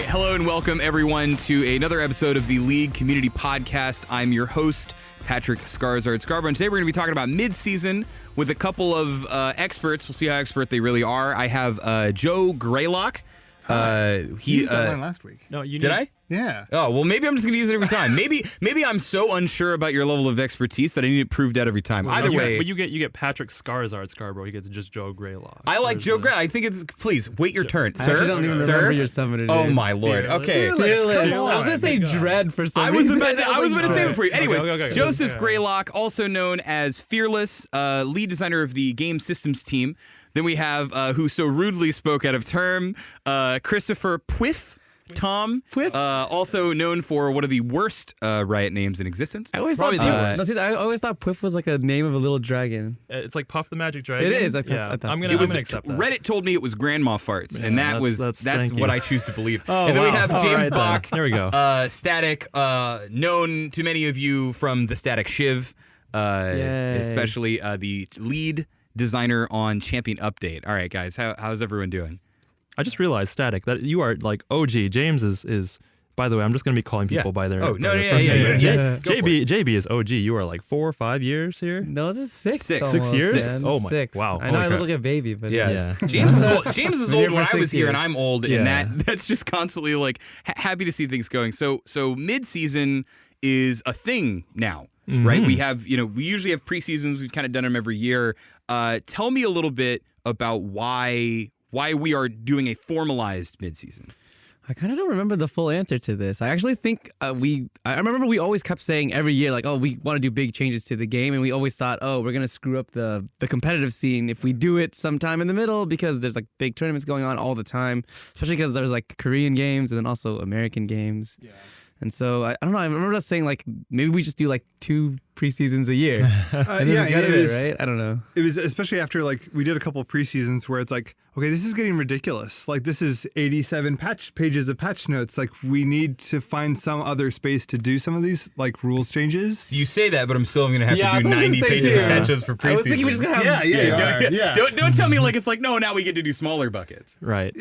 right, hello and welcome everyone to another episode of the League Community Podcast. I'm your host, Patrick Skarsgård Scarborough, and today we're going to be talking about Midseason with a couple of experts. We'll see how expert they really are. I have Joe Greylock. He used that line last week. No, did I? Yeah. Oh, well, maybe I'm just going to use it every time. Maybe I'm so unsure about your level of expertise that I need it proved out every time. Either way. But you get Patrick Skarsgård Scarborough. He gets just Joe Greylock. I like Joe Greylock. I think it's, please, wait your turn. I Sir? actually don't even remember your summoner name. Oh, my Lord. Fearless. Okay. Fearless. Come I on. was going to say Dread for some I was reason. about to save it for you. Anyways, Okay. Joseph Okay. Greylock, also known as Fearless, lead designer of the game systems team. Then we have, who so rudely spoke out of term, Christopher Pwiff. Tom, also known for one of the worst Riot names in existence. I always thought Pwiff was like a name of a little dragon. It's like Puff the Magic Dragon. It is. I thought I'm so. gonna accept that. Reddit told me it was Grandma Farts, and that's thank what you. I choose to believe. Oh, and then we wow. have All James right, Bach, there we go. Static, known to many of you from the Static Shiv, especially the lead designer on Champion Update. All right, guys, how's everyone doing? I just realized, Static, that you are like OG. James is. By the way, I'm just gonna be calling people by their. Oh no, by their first name. JB is OG. You are like 4 or 5 years here. No, this is six. 6 almost, years? man. Oh my! 6. Wow. I know I Holy look like a baby, but Yeah. it's- James is old. James is Been old here when for I was 6 here, and years. I'm old, Yeah. and that's just constantly like happy to see things going. So mid-season is a thing now, right? We have, we usually have preseasons. We've kind of done them every year. Tell me a little bit about why we are doing a formalized mid-season. I kind of don't remember the full answer to this. I actually think I remember we always kept saying every year, like, oh, we want to do big changes to the game. And we always thought, oh, we're going to screw up the competitive scene if we do it sometime in the middle, because there's like big tournaments going on all the time, especially because there's like Korean games and then also American games. Yeah. And so I don't know. I remember us saying like maybe we just do like 2 preseasons a year. And this is kind of it, right? I don't know. It was especially after like we did a couple preseasons where it's like, okay, this is getting ridiculous. Like this is 87 pages of patch notes. Like we need to find some other space to do some of these like rules changes. You say that, but I'm still going to have Yeah, to do that's what I was 90 gonna say, pages too. of patches for preseason. I was thinking we just gonna have Yeah. Don't tell me like it's like, no, now we get to do smaller buckets. Right.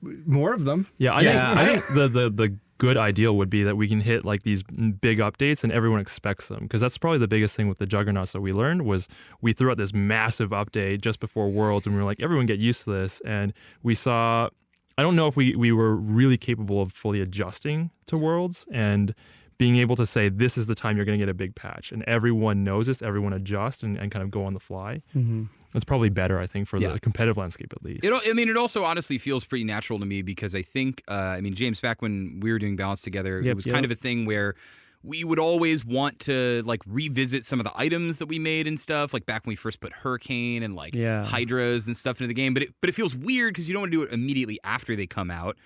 More of them. Yeah. I think the good ideal would be that we can hit like these big updates and everyone expects them, because that's probably the biggest thing with the Juggernauts that we learned was we threw out this massive update just before Worlds and we were like, everyone get used to this, and we saw, I don't know if we were really capable of fully adjusting to Worlds and being able to say this is the time you're going to get a big patch and everyone knows this, everyone adjust and kind of go on the fly. Mm-hmm. That's probably better, I think, for the competitive landscape at least. It also honestly feels pretty natural to me because I think, James, back when we were doing Balance together, it was kind of a thing where we would always want to like revisit some of the items that we made and stuff, like back when we first put Hurricane and like Hydras and stuff into the game. But it feels weird because you don't want to do it immediately after they come out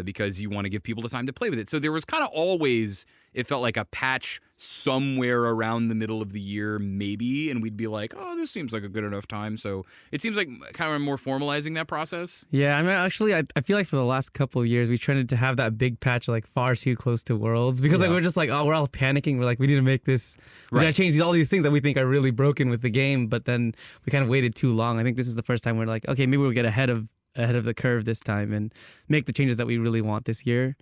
because you want to give people the time to play with it. So there was kind of always, it felt like a patch somewhere around the middle of the year, maybe, and we'd be like, oh, this seems like a good enough time. So it seems like kind of more formalizing that process. Yeah, I mean, actually, I feel like for the last couple of years, we trended to have that big patch like far too close to Worlds because like we're just like, oh, we're all panicking. We're like, we need to make this, we gotta change all these things that we think are really broken with the game. But then we kind of waited too long. I think this is the first time we're like, okay, maybe we'll get ahead of the curve this time and make the changes that we really want this year.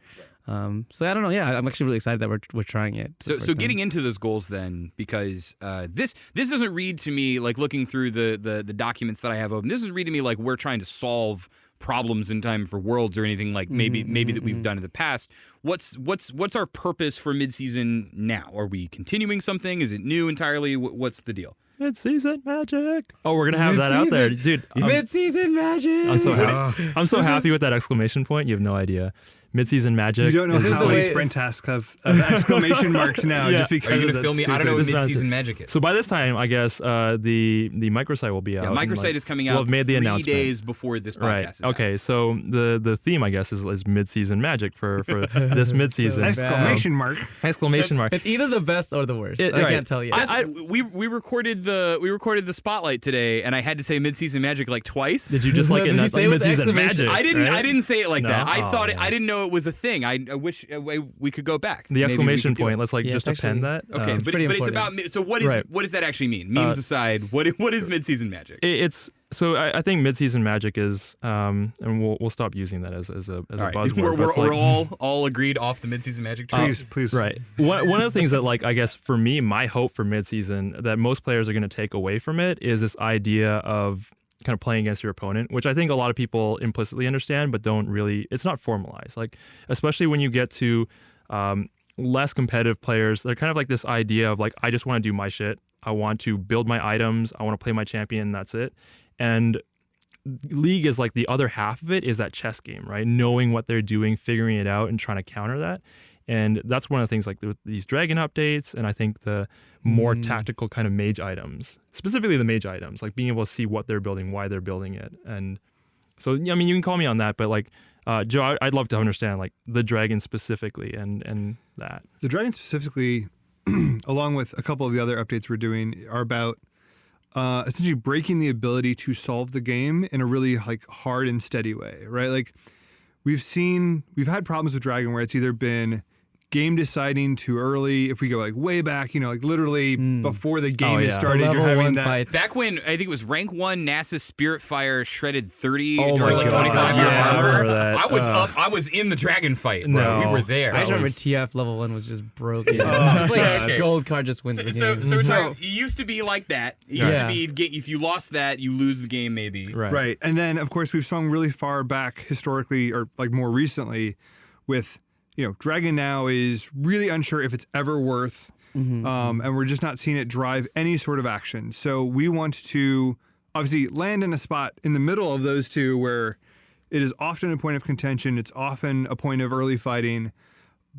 So I don't know. Yeah, I'm actually really excited that we're trying it. So getting into those goals then, because this doesn't read to me like looking through the documents that I have open. This doesn't read to me like we're trying to solve problems in time for Worlds or anything like maybe that we've done in the past. What's our purpose for mid-season now? Are we continuing something? Is it new entirely? What's the deal? Midseason magic. Oh, we're gonna have that out there, dude. Midseason magic. I'm so happy. I'm so happy with that exclamation point. You have no idea. Midseason magic. You don't know how many sprint tasks have exclamation marks now just because Are you gonna of film me? I don't know what mid-season magic is. So by this time, I guess the microsite will be out. Yeah, microsite is coming out. We'll have made the 3 announcement. days before this podcast is okay, out. so the theme, I guess, is midseason magic for this midseason. Exclamation mark. Exclamation mark. It's either the best or the worst. I can't tell you. We recorded the spotlight today, and I had to say mid-season magic like twice. Did you just like it? Did you say it with midseason exclamation? magic? I didn't say it like No? that. I Oh, thought man. I didn't know know it was a thing. I wish we could go back. The exclamation point. Let's just append that. Okay, but it's about. So what does that actually mean? Memes aside, what is Midseason Magic? So I think Midseason Magic is, and we'll stop using that as a buzzword. We're all agreed off the Midseason Magic tree. Please. Right. One of the things that I guess for me, my hope for Midseason that most players are going to take away from it is this idea of kind of playing against your opponent, which I think a lot of people implicitly understand, but don't really. It's not formalized. Especially when you get to less competitive players, they're kind of like this idea of I just want to do my shit. I want to build my items. I want to play my champion. And that's it. And League is the other half of it is that chess game, right? Knowing what they're doing, figuring it out, and trying to counter that. And that's one of the things with these dragon updates, and I think the more tactical kind of mage items, specifically the mage items, being able to see what they're building, why they're building it. And so, I mean, you can call me on that, but Joe, I'd love to understand the dragon specifically and that. The dragon specifically, along with a couple of the other updates we're doing, are about essentially breaking the ability to solve the game in a really hard and steady way, right? We've had problems with dragon where it's either been game deciding too early. If we go way back, literally before the game is started, you're having that fight. Back when I think it was rank 1, NASA's Spiritfire shredded 30 or 25 year armor. That. I was in the dragon fight, bro. We were there. I remember TF level 1 was just broken. A gold card just wins the game. So it used to be like that. It used to be if you lost that, you lose the game maybe. Right. And then of course we've swung really far back historically, or more recently, with Dragon now is really unsure if it's ever worth, and we're just not seeing it drive any sort of action. So we want to obviously land in a spot in the middle of those two where it is often a point of contention. It's often a point of early fighting,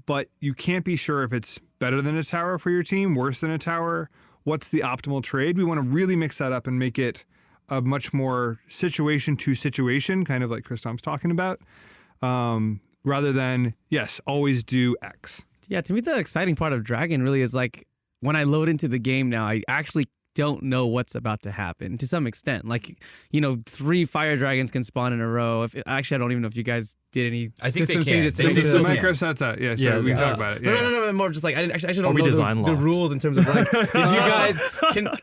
but you can't be sure if it's better than a tower for your team, worse than a tower. What's the optimal trade? We want to really mix that up and make it a much more situation to situation, kind of like Chris Tom's talking about. Rather than, yes, always do X. Yeah, to me, the exciting part of Dragon really is when I load into the game now, I actually don't know what's about to happen to some extent. 3 fire dragons can spawn in a row. Actually, I don't even know if you guys did any system changes. The Minecraft sets out. Yeah, so we can talk about it. Yeah. No, more just I actually don't know the rules in terms of did you guys,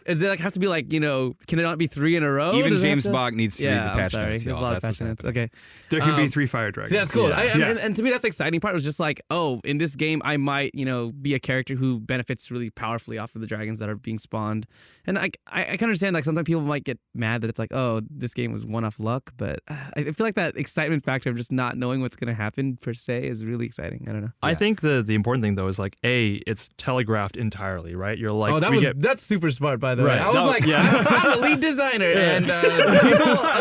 is it have to be can it not be 3 in a row? Even James Bach needs to read the patch notes. There's a lot of patch notes. Okay. There can be 3 fire dragons. So that's cool. And to me, that's the exciting part. It was just in this game, I might, be a character who benefits really powerfully off of the dragons that are being spawned. And I can understand sometimes people might get mad that it's this game was one-off luck, but I feel that excitement factor of just not knowing what's going to happen per se is really exciting. I don't know. I think the important thing though is it's telegraphed entirely, right? You're that's super smart, by the way. I was I'm a lead designer, and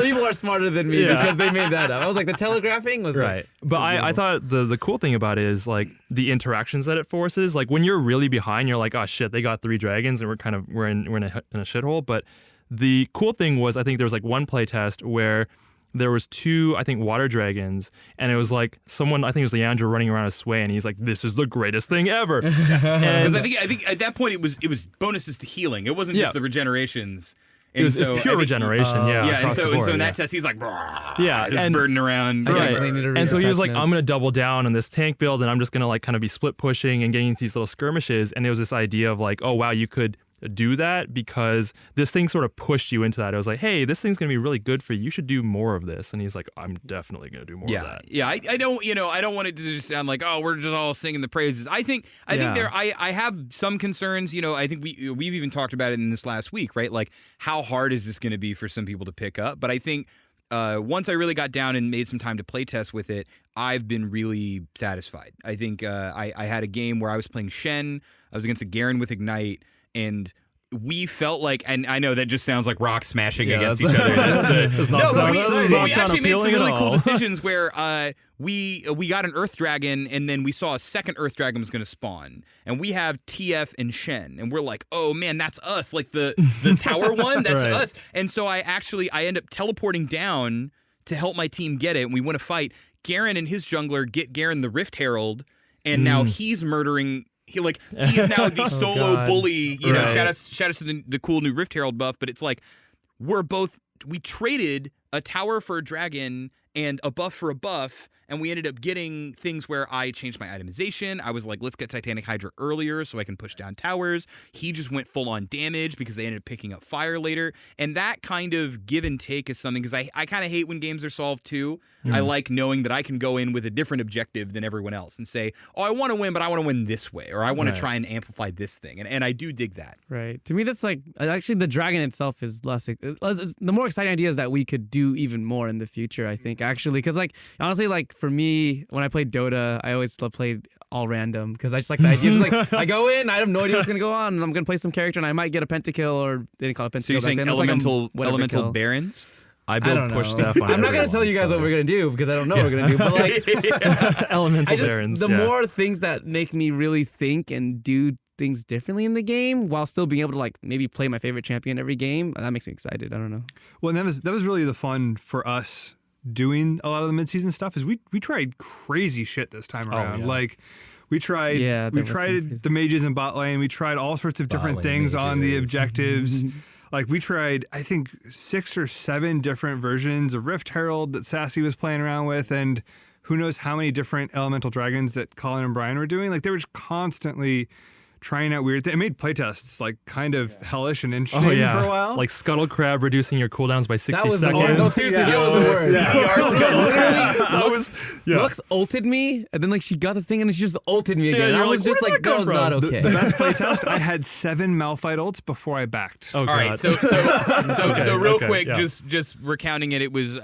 people are smarter than me because they made that up. I was the telegraphing was right. But I thought the cool thing about it is the interactions that it forces. When you're really behind, you're oh shit, they got 3 dragons, and we're in a shithole. But the cool thing was, I think there was one play test where there was 2, I think, water dragons, and it was someone, I think it was Leandro running around a sway, and he's this is the greatest thing ever. Because I think at that point it was bonuses to healing. It wasn't just the regenerations. And it was pure regeneration, and so in that test he's just burning around. Right. And so he was I'm going to double down on this tank build, and I'm just going to kind of be split pushing and getting into these little skirmishes. And it was this idea of oh wow, you could do that because this thing sort of pushed you into that. I was hey, this thing's going to be really good for you. You should do more of this. And he's I'm definitely going to do more of that. Yeah, I don't, I don't want it to just sound we're just all singing the praises. I think I have some concerns. I think we've even talked about it in this last week, right? How hard is this going to be for some people to pick up? But I think once I really got down and made some time to play test with it, I've been really satisfied. I think I had a game where I was playing Shen. I was against a Garen with Ignite, and we felt and I know that just sounds like rock smashing against each other. We actually made some really cool decisions where we got an Earth Dragon, and then we saw a second Earth Dragon was going to spawn, and we have TF and Shen, and we're oh man, that's us, the tower one, that's us. And so I end up teleporting down to help my team get it, and we win a fight. Garen and his jungler get Garen the Rift Herald, and now he's murdering. He is now the solo bully. Shout out to the cool new Rift Herald buff. But it's we traded a tower for a dragon and a buff for a buff, and we ended up getting things where I changed my itemization. I was like, let's get Titanic Hydra earlier so I can push down towers. He just went full on damage because they ended up picking up fire later. And that kind of give and take is something, because I kind of hate when games are solved too. I like knowing that I can go in with a different objective than everyone else and say, oh, I want to win, but I want to win this way, or I want to try and amplify this thing. And I do dig that. Right. To me, that's like, actually the dragon itself is less, the more exciting idea is that we could do even more in the future, I think, actually. Because like, honestly, like for me, when I played Dota, I always played all random because I just like the idea. Just like I go in, I have no idea what's gonna go on, and I'm gonna play some character, and I might get a pentakill, or they didn't call it pentakill. So you're saying elemental barons? I build push stuff on I'm not going to tell you guys what we're going to do because I don't know what we're going to do. But like, elemental barons. The more things that make me really think and do things differently in the game while still being able to like maybe play my favorite champion every game, that makes me excited. I don't know. Well, and that was really the fun for us doing a lot of the mid-season stuff is we tried crazy shit this time around. Yeah. Like we tried the mages in bot lane. We tried all sorts of different things on the objectives. Like we tried, I think 6 or 7 different versions of Rift Herald that Sassy was playing around with, and who knows how many different elemental dragons that Colin and Brian were doing. Like they were just constantly trying out weird things. It made playtests like kind of hellish and interesting for a while. Like Scuttle Crab reducing your cooldowns by 60 seconds. No, seriously, that was the word. Lux ulted me, and then like she got the thing, and then she just ulted me again. I was just like, that was not okay. The best playtest, I had 7 Malphite ults before I backed. Oh, God. All right, so real quick, just recounting it. It was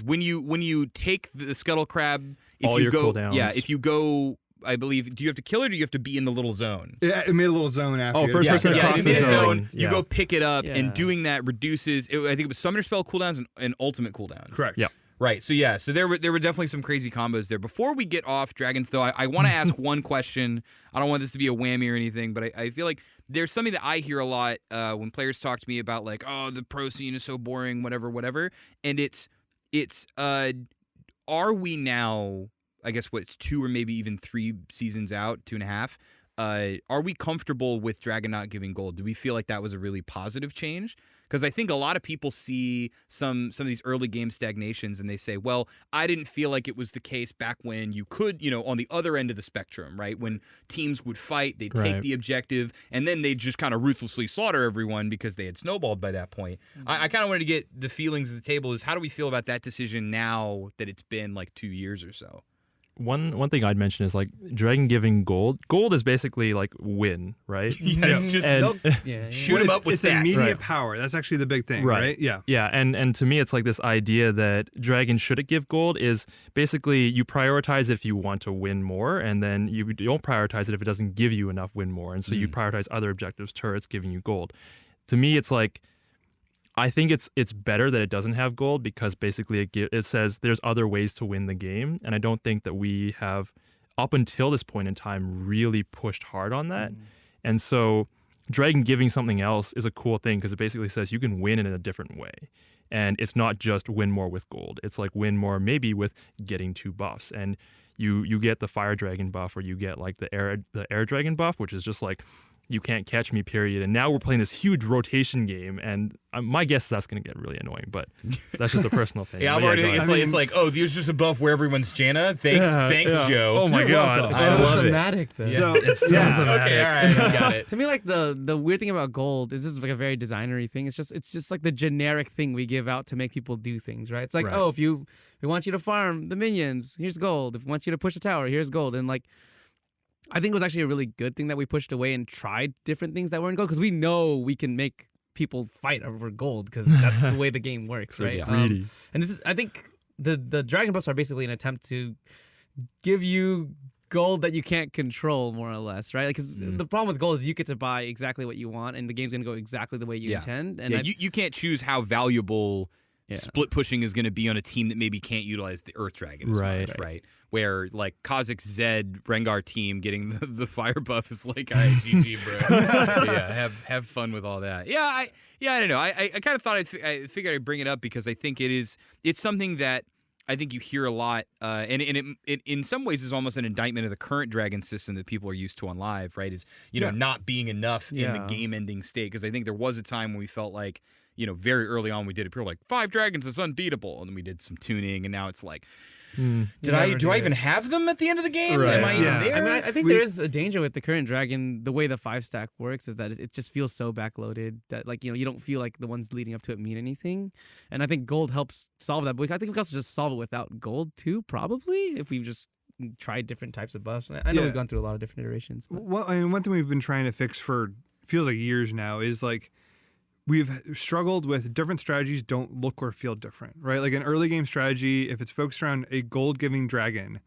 when you take the Scuttle Crab, all your cooldowns. if you go. I believe, do you have to kill it or do you have to be in the little zone? Yeah, it made a little zone after. Oh, first person across the zone. You go pick it up, and doing that reduces, I think it was summoner spell cooldowns and ultimate cooldowns. Correct. Yeah. Right, so there were definitely some crazy combos there. Before we get off Dragons, though, I want to ask one question. I don't want this to be a whammy or anything, but I feel like there's something that I hear a lot when players talk to me about, like, oh, the pro scene is so boring, whatever. And it's are we now... I guess it's 2 or maybe even 3 seasons out, 2.5. Are we comfortable with Dragon not giving gold? Do we feel like that was a really positive change? Because I think a lot of people see some of these early game stagnations and they say, well, I didn't feel like it was the case back when you could, on the other end of the spectrum, right? When teams would fight, they'd take the objective, and then they'd just kind of ruthlessly slaughter everyone because they had snowballed by that point. I kind of wanted to get the feelings of the table is how do we feel about that decision now that it's been like 2 years or so? One thing I'd mention is like Dragon giving gold. Gold is basically like win, right? It's just shoot him up with it's stats. Immediate power. That's actually the big thing, right? Yeah. Yeah, and to me it's like this idea that Dragon shouldn't give gold is basically you prioritize if you want to win more, and then you don't prioritize it if it doesn't give you enough win more, and so you prioritize other objectives, turrets giving you gold. To me, it's like I think it's better that it doesn't have gold because basically it says there's other ways to win the game, and I don't think that we have up until this point in time really pushed hard on that. And so Dragon giving something else is a cool thing because it basically says you can win in a different way. And it's not just win more with gold. It's like win more maybe with getting 2 buffs. And you get the Fire Dragon buff, or you get like the Air Dragon buff, which is just like you can't catch me, period. And now we're playing this huge rotation game, and my guess is that's going to get really annoying, but that's just a personal thing. I'm already thinking it's like, oh, there's just a buff where everyone's Janna? Thanks, Joe. Oh my God. I love it. Then. So, It's so thematic. Okay, all right, got it. To me, like the weird thing about gold is this is like a very designery thing. It's just like the generic thing we give out to make people do things, right? It's like, oh, if we want you to farm the minions, here's gold. If we want you to push a tower, here's gold. And like, I think it was actually a really good thing that we pushed away and tried different things that weren't gold because we know we can make people fight over gold because that's the way the game works, right? Greedy. And this is, I think, the dragon buffs are basically an attempt to give you gold that you can't control, more or less, right? Because the problem with gold is you get to buy exactly what you want, and the game's gonna go exactly the way you intend. And you can't choose how valuable split pushing is going to be on a team that maybe can't utilize the Earth Dragon as much, right? Where like Kha'Zix Zed Rengar team getting the fire buff is like, all right, GG, bro. Have fun with all that. I don't know. I kind of thought I figured I'd bring it up because I think it's something that I think you hear a lot, and it in some ways is almost an indictment of the current Dragon system that people are used to on live, right? Is not being enough in the game-ending state. Because I think there was a time when we felt like, very early on we did it. People were like 5 dragons is unbeatable, and then we did some tuning, and now it's like, do I even have them at the end of the game? Right. Am I even there? I mean, I think there is a danger with the current Dragon. The way the 5-stack works is that it just feels so backloaded that you don't feel like the ones leading up to it mean anything. And I think Gold helps solve that. But I think we can also just solve it without Gold too, probably, if we've just tried different types of buffs. I know we've gone through a lot of different iterations. But. Well, I mean, one thing we've been trying to fix for feels like years now is like we've struggled with different strategies don't look or feel different, right? Like an early game strategy, if it's focused around a gold-giving dragon,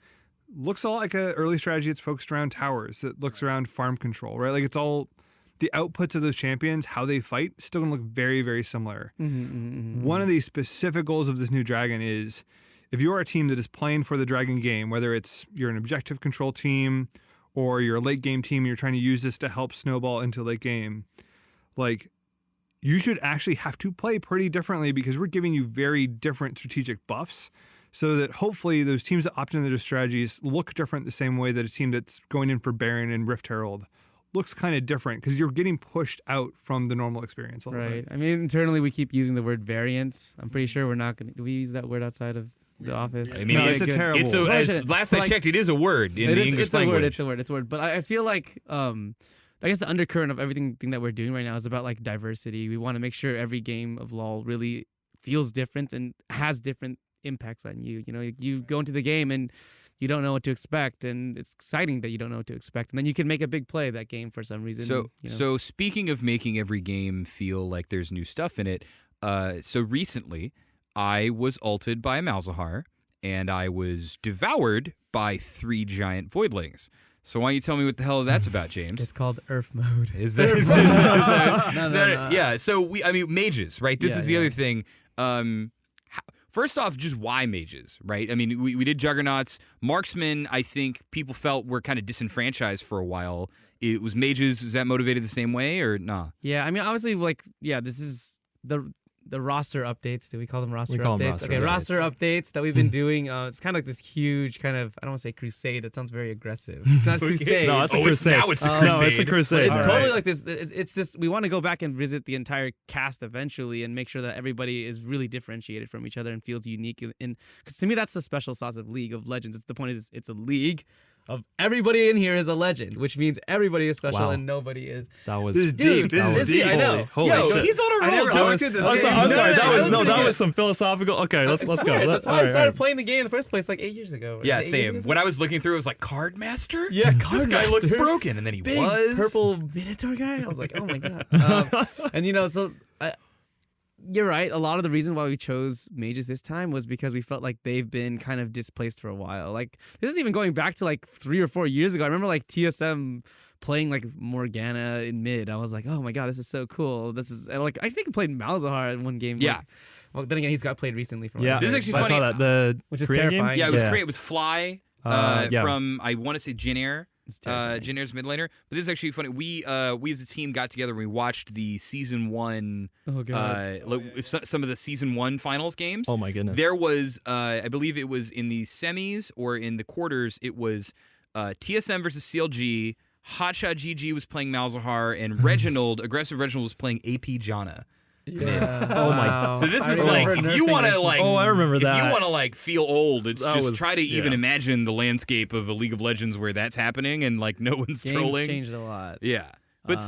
looks a lot like an early strategy that's focused around towers, that looks around farm control, right? Like it's all the outputs of those champions, how they fight, still gonna look very, very similar. One of the specific goals of this new dragon is if you're a team that is playing for the dragon game, whether it's you're an objective control team or you're a late game team and you're trying to use this to help snowball into late game, like you should actually have to play pretty differently because we're giving you very different strategic buffs so that hopefully those teams that opt into those strategies look different the same way that a team that's going in for Baron and Rift Herald looks kind of different because you're getting pushed out from the normal experience a little bit. I mean, internally we keep using the word variance. I'm pretty sure we're not going to... Do we use that word outside of the office? I mean, it's a terrible... last I checked, it is a word in the English language. It's a word. But I feel like... I guess the undercurrent of everything that we're doing right now is about like diversity. We want to make sure every game of LoL really feels different and has different impacts on you. You go into the game and you don't know what to expect, and it's exciting that you don't know what to expect, and then you can make a big play that game for some reason. So speaking of making every game feel like there's new stuff in it, so recently I was ulted by a Malzahar, and I was devoured by 3 giant voidlings. So why don't you tell me what the hell that's about, James? It's called Earth mode. Is that? No. Yeah. So mages, right? This is the other thing. First off, just why mages, right? I mean, we did Juggernauts. Marksmen, I think people felt were kind of disenfranchised for a while. It was mages. Is that motivated the same way or nah? Yeah, I mean, obviously, this is the roster updates. Do we call them roster updates? Roster updates that we've been doing. It's kind of like this huge kind of, I don't want to say crusade. That sounds very aggressive. Not crusade. No, it's a crusade. Now it's a crusade. No, it's a crusade. It's totally like this. It's this. We want to go back and visit the entire cast eventually and make sure that everybody is really differentiated from each other and feels unique. Because to me, that's the special sauce of League of Legends. The point is, it's a league of everybody in here is a legend, which means everybody is special and nobody is. That was this is deep. This is deep. I know. Holy shit. He's on a roll. I'm sorry. That was some philosophical. Okay, let's go. That's why I started playing the game in the first place like 8 years ago. Yeah, same. When I was looking through, it was like Card Master. Yeah, This guy looks broken, and then he Big was purple Minotaur guy. I was like, oh my god. And so. You're right. A lot of the reason why we chose mages this time was because we felt like they've been kind of displaced for a while. Like this is even going back to like 3 or 4 years ago. I remember like TSM playing like Morgana in mid. I was like, oh my god, this is so cool. And like I think I played Malzahar in one game. Yeah. Well, then again, he's got played recently from. This is actually funny. I saw that which is terrifying. Yeah, it was great. It was Fly from I want to say Jin Air. Jin Air's mid laner. But this is actually funny. We as a team got together and we watched the season 1 some of the season 1 finals games. Oh my goodness. There was I believe it was in the semis or in the quarters, it was TSM versus CLG. Hotshot GG was playing Malzahar, and aggressive Reginald was playing AP Janna. Yeah. Oh my. So this is like if you want to like. Oh, I remember that. If you want to like feel old, it's try to even yeah. imagine the landscape of a League of Legends where that's happening and like no one's trolling. Changed a lot. Yeah, but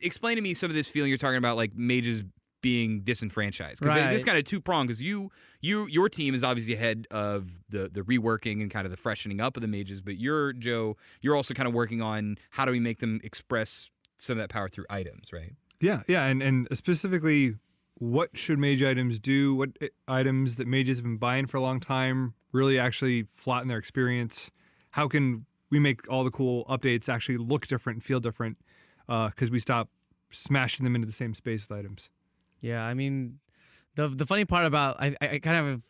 explain to me some of this feeling you're talking about, like mages being disenfranchised, because this kind of two-pronged, because your team is obviously ahead of the reworking and kind of the freshening up of the mages, but you're also kind of working on how do we make them express some of that power through items, right? Yeah, and specifically, what should mage items do? What items that mages have been buying for a long time really actually flatten their experience? How can we make all the cool updates actually look different and feel different? Because we stop smashing them into the same space with items. Yeah, I mean, the funny part about I kind of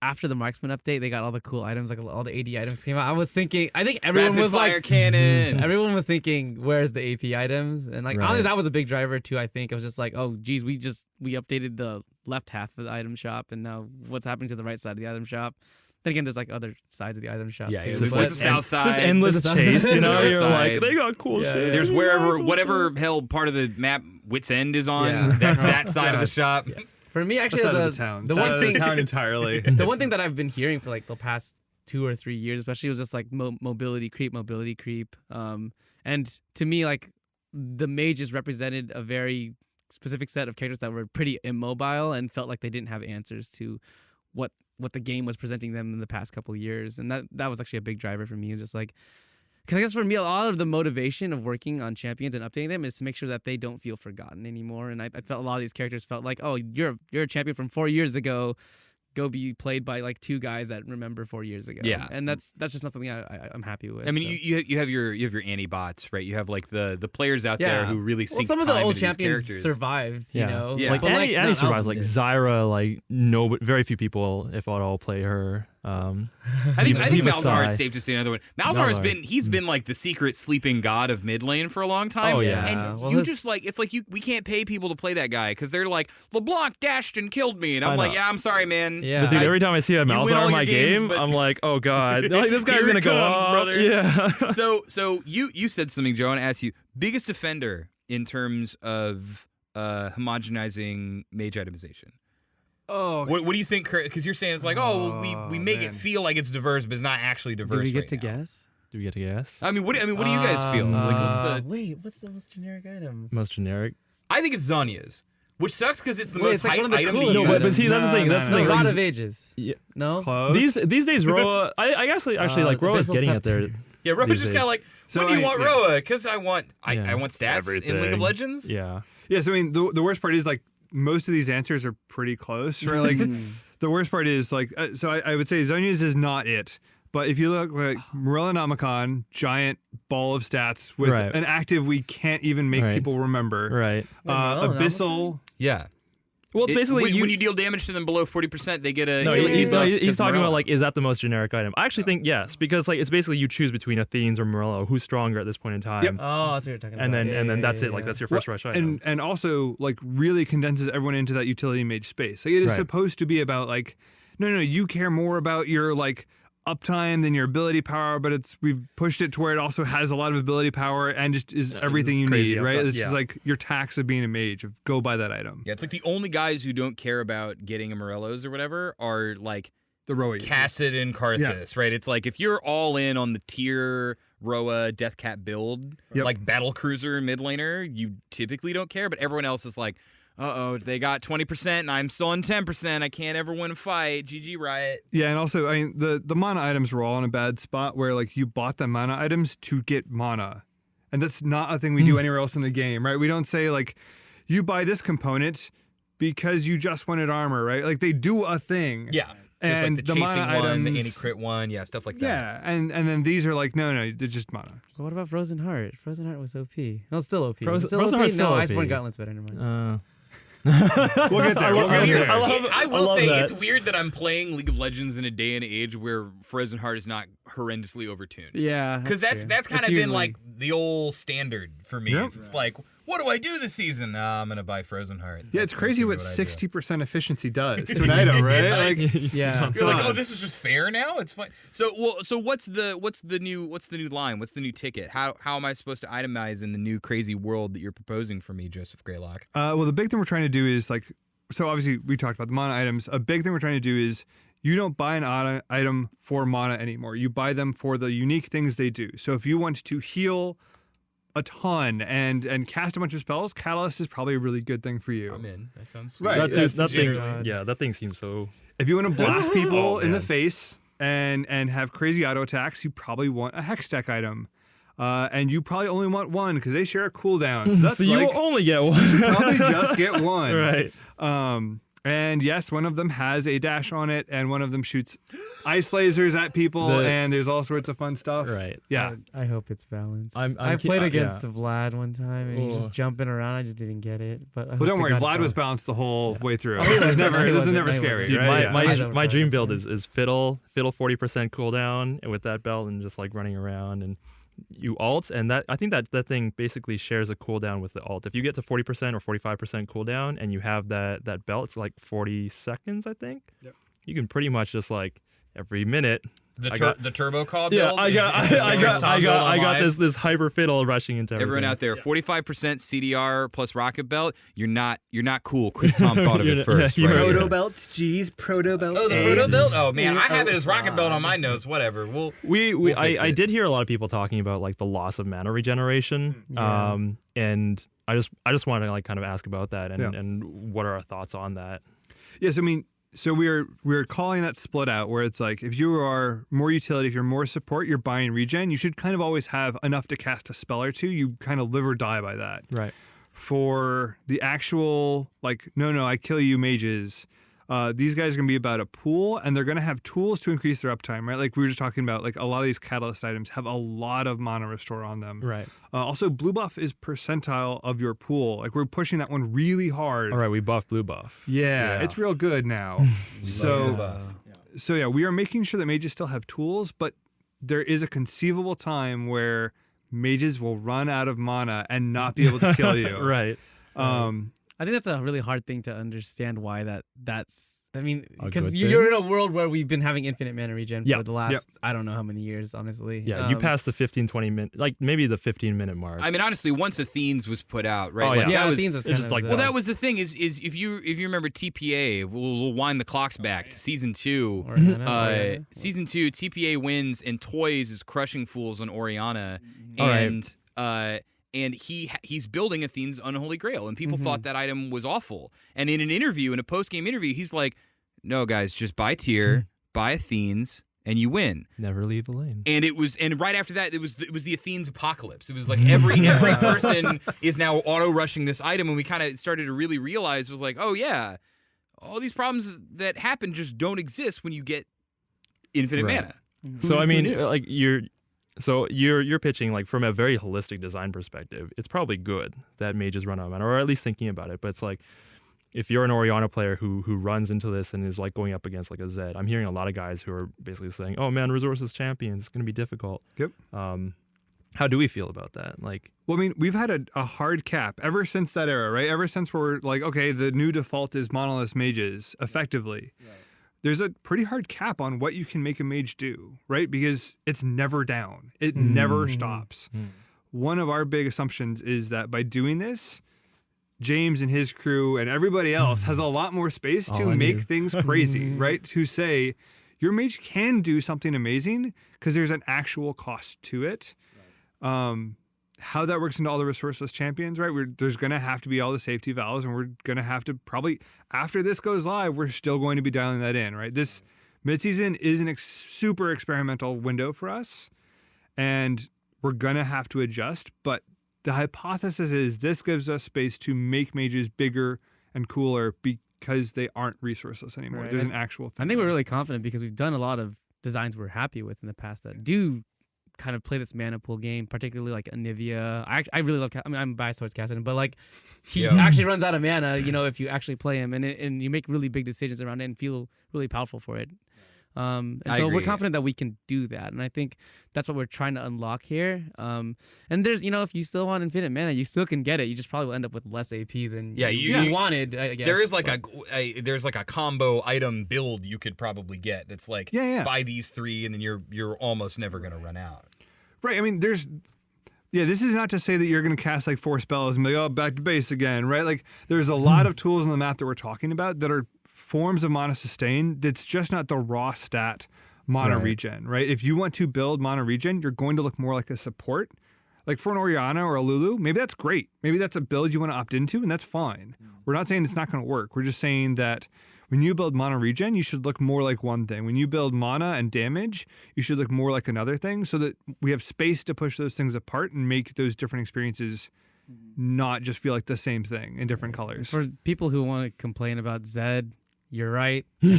after the marksman update, they got all the cool items, like all the AD items came out. I think everyone Rapid was fire like, cannon. Everyone was thinking, where's the AP items? And like honestly, that was a big driver too. I think it was just like, oh geez, we updated the left half of the item shop, and now what's happening to the right side of the item shop. Then again, there's like other sides of the item shop. Yeah, too. there's the south side. It's this endless There's chase, you know. north You're side. like, they got cool shit. There's whatever hell part of the map Wits End is on, Yeah. that side of the shop. For me, actually, That's out of the town. the It's out one of the thing town entirely. the one thing that I've been hearing for like the past 2 or 3 years, especially, was just like mobility creep. And to me, like the mages represented a very specific set of characters that were pretty immobile and felt like they didn't have answers to what the game was presenting them in the past couple of years, and that was actually a big driver for me. It was just like, because I guess for me, a lot of the motivation of working on champions and updating them is to make sure that they don't feel forgotten anymore. And I felt a lot of these characters felt like, oh, you're a champion from 4 years ago. Go be played by like 2 guys that remember 4 years ago. Yeah, and that's just not something I'm happy with. I mean, so. you have your anti-bots, right? You have like the players out there who really sink some of time the old into these champions characters. survived, you know. Yeah. Like but Annie not survives. Like did. Zyra, like very few people, if at all, play her. I think Malzahar is safe to say another one. Malzahar Malzahar. he's been like the secret sleeping god of mid lane for a long time. Oh, yeah. And Well, you his- just like, it's like we can't pay people to play that guy because they're like, LeBlanc dashed and killed me, and I'm I like, know. yeah, I'm sorry, man. Yeah. But dude, every time I see a win all Malzahar in your my games, game, but- I'm like, oh god, like this guy's Here gonna it go comes, off. brother. Yeah. So you said something, Joe, and I asked you, biggest offender in terms of homogenizing mage itemization. Oh, What do you think? Because you're saying it's like, we make it man. feel like it's diverse, but it's not actually diverse. Do we get right to now. guess? Do we get to guess? I mean, what do you guys feel? Like, what's the? Wait, what's the most generic item? Most generic. I think it's Zanya's, which sucks because it's the Wait, most it's like hype one of the item to coolest use. No, but see, that's the thing. No, That's the no, thing. A like, lot of ages. yeah. No. close. These days, Roa. I guess actually like the Roa's Abyssal getting at there. Scepter. Yeah, Roa's these just days. kind of like, So when do you I- want yeah. Roa? Because I want Yeah. stats in League of Everything. Legends. Yeah. Yes, I mean the worst part is like most of these answers are pretty close, right? Like the worst part is like so I would say Zonya's is not it. But if you look like Morella Namicon, giant ball of stats with Right. an active we can't even make Right. people remember. Right. Morella Abyssal. Yeah. Well, it's basically when you deal damage to them below 40%, they get a No, healing he's buff talking 'cause about Morella. like, is that the most generic item? I actually think yes, because like it's basically you choose between Athenes or Morello, who's stronger at this point in time. Yep. Oh, that's what you're talking about. And then Yeah, and then yeah, that's yeah, it. Like yeah. that's your first rush item. And also like really condenses everyone into that utility mage space. Like it is Right. supposed to be about like no, you care more about your like uptime than your ability power, but we've pushed it to where it also has a lot of ability power and just is everything you crazy need, right? uptime, It's yeah. just like your tax of being a mage of go buy that item. Yeah, it's like the only guys who don't care about getting a Morellos or whatever are like The Roa. Cassid and Karthus, right? It's like if you're all in on the tier Roa Deathcat build, Yep. like battle cruiser mid laner, you typically don't care, but everyone else is like, uh-oh, they got 20% and I'm still on 10%. I can't ever win a fight. GG Riot. Yeah, and also I mean the mana items were all in a bad spot where like you bought the mana items to get mana. And that's not a thing we do anywhere else in the game, right? We don't say like you buy this component because you just wanted armor, right? Like they do a thing. Yeah. There's And like the the chasing mana one, the items- anti-crit one, yeah, stuff like that. Yeah, and then these are like no, they're just mana. But what about Frozen Heart? Frozen Heart was OP. No, it's still OP. Frozen- Still Frozen OP? Heart's still No, OP. Iceborne Gauntlet's better. Never mind. We'll get there. love- We'll get Weird. there. I will love say that. it's weird that I'm playing League of Legends in a day and age where Frozen Heart is not horrendously overtuned. Yeah. Because that's kind of It's been usually- like the old standard for me. Yep. It's like, what do I do this season? I'm gonna buy Frozen Heart. Yeah, it's That's crazy gonna what be I do. 60% efficiency does to an item, right? Like Yeah. You're like, God. oh, this is just fair now. It's fine. So what's the new line? What's the new ticket? How am I supposed to itemize in the new crazy world that you're proposing for me, Joseph Greylock? well, the big thing we're trying to do is like, so obviously we talked about the mana items. A big thing we're trying to do is you don't buy an item for mana anymore. You buy them for the unique things they do. So if you want to heal a ton and cast a bunch of spells, Catalyst is probably a really good thing for you. I'm in. That sounds sweet. Right. that thing, generally- yeah, that thing seems so. If you want to blast people in the man. face and have crazy auto attacks, you probably want a Hex Tech item. And you probably only want one because they share a cooldown. So that's So you like, will only get one. probably just get one. Right. And yes, one of them has a dash on it, and one of them shoots ice lasers at people, and there's all sorts of fun stuff. Right. Yeah. I hope it's balanced. I'm I ki- played yeah. against Vlad one time, and he's Oh. just jumping around. I just didn't get it. But I Well, hope don't to worry. God Vlad it's was balanced. balanced the whole way through. Oh, he This is wasn't. never, No, he this is wasn't. never No, he scary, wasn't. Dude, right? I my don't my dream know. build is fiddle 40% cooldown and with that belt and just like running around and you alt, and I think that thing basically shares a cooldown with the alt. If you get to 40% or 45% cooldown and you have that belt, it's like 40 seconds, I think. Yep. You can pretty much just like every minute. The turbo call Yeah, build. I got this hyper fiddle rushing into everyone everything. out there. 45% CDR plus rocket belt. You're not cool. Chris Tom thought of it first. Yeah, right? Proto belt, G's proto belt. Oh, the proto belt. Oh man, I have it as rocket belt on my notes. Whatever. We'll fix I it. did hear a lot of people talking about like the loss of mana regeneration. And I just wanted to like kind of ask about that and what are our thoughts on that? Yes, I mean, so we're calling that split out where it's like if you are more utility, if you're more support, you're buying regen, you should kind of always have enough to cast a spell or two. You kind of live or die by that. Right. For the actual, like, no, I kill you mages, these guys are going to be about a pool, and they're going to have tools to increase their uptime, right? Like we were just talking about, like a lot of these catalyst items have a lot of mana restore on them. Right. Also, blue buff is percentile of your pool. Like we're pushing that one really hard. All right, we buff blue buff. Yeah, it's real good now. So yeah, we are making sure that mages still have tools, but there is a conceivable time where mages will run out of mana and not be able to kill you. Right. I think that's a really hard thing to understand why that's. I mean, A because good you're in a world where we've been having infinite mana regen Yeah. for the last I don't know how many years, honestly. Yeah, you passed the 15-20 minute, like maybe the 15-minute mark. I mean, honestly, once Athenes was put out, right? Oh, like, yeah. that was, Athenes was it's kind just of like, well, that was the thing. Is if you remember TPA, we'll wind the clocks back to season 2. Oriana. Season 2, TPA wins, and Toys is crushing fools on Oriana, All right. and he's building Athene's Unholy Grail, and people thought that item was awful. And in an interview, in a post-game interview, he's like, "No, guys, just buy Tyr, buy Athene's, and you win." Never leave the lane. And right after that, it was the Athene's apocalypse. It was like every person is now auto rushing this item, and we kind of started to really realize was like, oh yeah, all these problems that happen just don't exist when you get infinite Right. mana. So I mean, knew? like you're pitching like from a very holistic design perspective. It's probably good that mages run out of mana, or at least thinking about it. But it's like if you're an Oriana player who runs into this and is like going up against like a Zed, I'm hearing a lot of guys who are basically saying, "Oh man, resources champions, it's going to be difficult." Yep. How do we feel about that? Like, Well, I mean, we've had a hard cap ever since that era, right? Ever since we're like, okay, the new default is monolith mages, effectively. Right. There's a pretty hard cap on what you can make a mage do, right? Because it's never down. It never stops. One of our big assumptions is that by doing this, James and his crew and everybody else has a lot more space to make things crazy, right? To say, your mage can do something amazing because there's an actual cost to it. How that works into all the resourceless champions, right? There's going to have to be all the safety valves, and we're going to have to probably, after this goes live, we're still going to be dialing that in, right? This midseason is an super experimental window for us, and we're going to have to adjust, but the hypothesis is this gives us space to make mages bigger and cooler because they aren't resourceless anymore. Right. There's an actual thing. I think we're really confident because we've done a lot of designs we're happy with in the past that do kind of play this mana pool game, particularly like Anivia. I really love. I mean, I'm biased towards Kassadin, but like he actually runs out of mana. You know, if you actually play him, and you make really big decisions around it and feel really powerful for it. And so we're confident that we can do that, and I think that's what we're trying to unlock here. And there's, you know, if you still want infinite mana, you still can get it. You just probably will end up with less AP than you wanted. I guess there is like there's like a combo item build you could probably get that's like buy these 3 and then you're almost never gonna run out. Right. I mean, this is not to say that you're going to cast like 4 spells and be like, oh, back to base again, right? Like, there's a lot of tools on the map that we're talking about that are forms of mana sustain. That's just not the raw stat mana regen, right? If you want to build mana regen, you're going to look more like a support. Like for an Oriana or a Lulu, maybe that's great. Maybe that's a build you want to opt into, and that's fine. We're not saying it's not going to work. We're just saying that when you build mana regen, you should look more like one thing. When you build mana and damage, you should look more like another thing so that we have space to push those things apart and make those different experiences not just feel like the same thing in different colors. For people who want to complain about Zed, you're right. Honestly,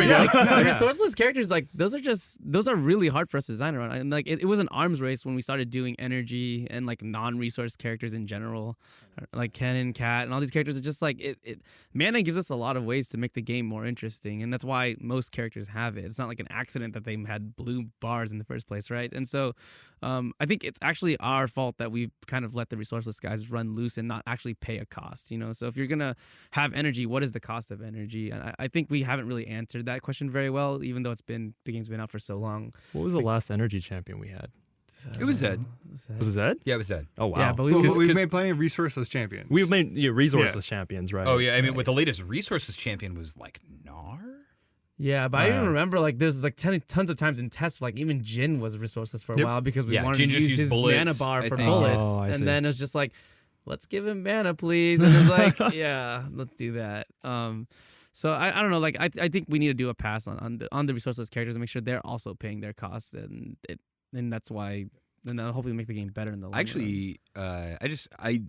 resourceless characters, like those are really hard for us to design around. And like it was an arms race when we started doing energy and like non-resource characters in general, like Ken and Kat and all these characters. It's just like mana gives us a lot of ways to make the game more interesting, and that's why most characters have it. It's not like an accident that they had blue bars in the first place, right? And so I think it's actually our fault that we kind of let the resourceless guys run loose and not actually pay a cost, you know? So if you're going to have energy, what is the cost of energy? And I think we haven't really answered that question very well, even though the game's been out for so long. What was the last energy champion we had? It was Zed. Was it Zed? Yeah, it was Zed. Oh, wow. Yeah, but we've made plenty of resourceless champions. We've made resourceless champions, right? Oh, yeah. I mean, with the latest resources champion was like Gnar? Yeah, but I even remember like there's like tons of times in tests like even Jin was resourceless for a while because we wanted Jin to just use his bullets, mana bar I for think. bullets, Oh, I see. and then it was just like, let's give him mana, please, and it's like, yeah, let's do that. So I don't know, like I think we need to do a pass on the resourceless characters and make sure they're also paying their costs, and that's why, and that'll hopefully make the game better in the long run. Actually, I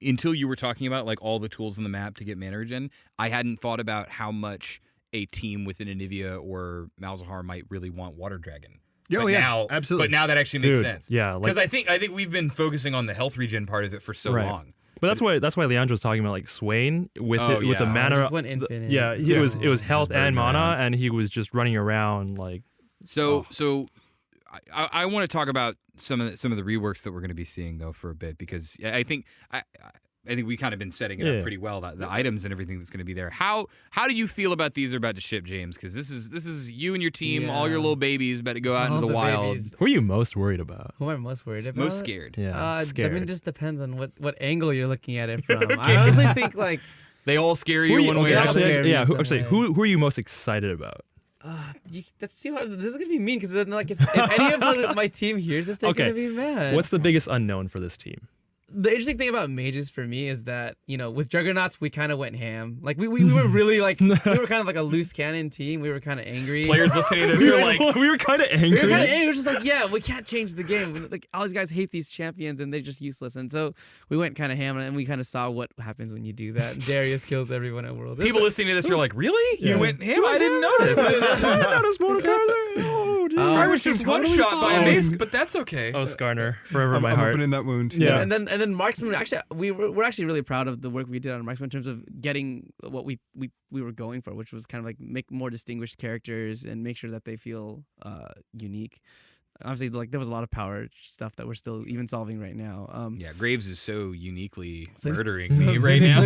until you were talking about like all the tools in the map to get mana regen, I hadn't thought about how much a team within Anivia or Malzahar might really want Water Dragon. Oh, yeah, absolutely. But now that actually makes sense. Yeah, because I think we've been focusing on the health regen part of it for so long. But that's why Leandro was talking about like Swain with the mana. Just went infinite. Yeah, it was health and mana, and he was just running around like. So I want to talk about some of the reworks that we're going to be seeing though for a bit, because I think we kind of been setting it up pretty well, the items and everything that's going to be there. How do you feel about these are about to ship, James? Because this is you and your team, all your little babies about to go out into the wild. Babies. Who are you most worried about? Who am I most worried about? Most scared. Yeah, scared. I mean, it just depends on what angle you're looking at it from. I honestly think like They all scare you one way or actually, another. yeah. Who are you most excited about? that's too hard. This is gonna be mean because then like if any of my team hears this, they're gonna be mad. What's the biggest unknown for this team? The interesting thing about mages for me is that, you know, with Juggernauts, we kind of went ham. Like, we were really, like, we were kind of like a loose cannon team. We were kind of angry. Players listening to this are like... we were kind of angry. We were kind of angry. We were just like, yeah, we can't change the game. Like, all these guys hate these champions, and they're just useless. And so we went kind of ham, and we kind of saw what happens when you do that. Darius kills everyone at Worlds. People listening to this are like, really? Yeah. You went ham? I didn't notice. I was just one shot by a mace, but that's okay. Oh, Skarner, forever in my heart. I'm opening that wound. Yeah. And then Marksman, actually, we're actually really proud of the work we did on Marksman in terms of getting what we were going for, which was kind of like make more distinguished characters and make sure that they feel unique. Obviously, like there was a lot of power stuff that we're still even solving right now. Yeah, Graves is so uniquely murdering me right now.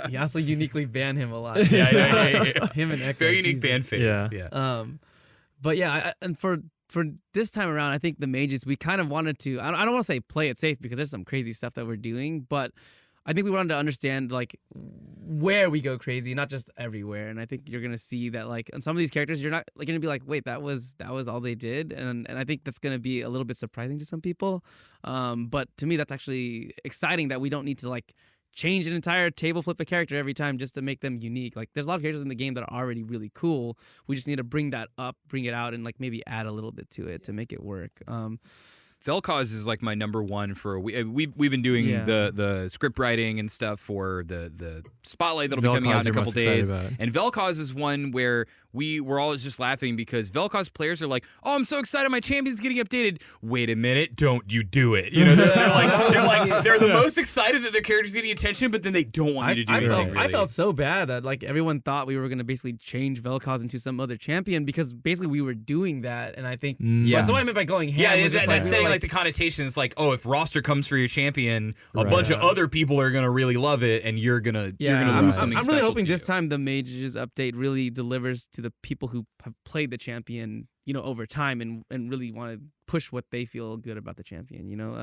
He also uniquely banned him a lot. Yeah. Him and Echo. Very unique ban phase. Yeah. But yeah, and for this time around, I think the mages, we kind of wanted to, I don't want to say play it safe because there's some crazy stuff that we're doing, but I think we wanted to understand like where we go crazy, not just everywhere. And I think you're gonna see that like on some of these characters, you're not like gonna be like, wait, that was all they did, and I think that's gonna be a little bit surprising to some people. But to me, that's actually exciting that we don't need to like change an entire table flip a character every time just to make them unique. Like there's a lot of characters in the game that are already really cool. We just need to bring that up, bring it out, and like maybe add a little bit to it to make it work. Vel'Koz is like my number one for we've been doing the script writing and stuff for the spotlight that'll be coming out in a couple days. And Vel'Koz is one where we were all just laughing because Vel'Koz players are like, "Oh, I'm so excited, my champion's getting updated." Wait a minute, don't you do it? You know, they're the most excited that their character's getting attention, but then they don't want you to do anything. I felt so bad that like everyone thought we were gonna basically change Vel'Koz into some other champion because basically we were doing that, and I think that's what I meant by going ham. Yeah, that's saying like the connotation is like, oh, if roster comes for your champion, a bunch of other people are gonna really love it, and you're gonna lose something. I'm really hoping this you. time the Mages update really delivers to the people who have played the champion, you know, over time and really want to push what they feel good about the champion, you know.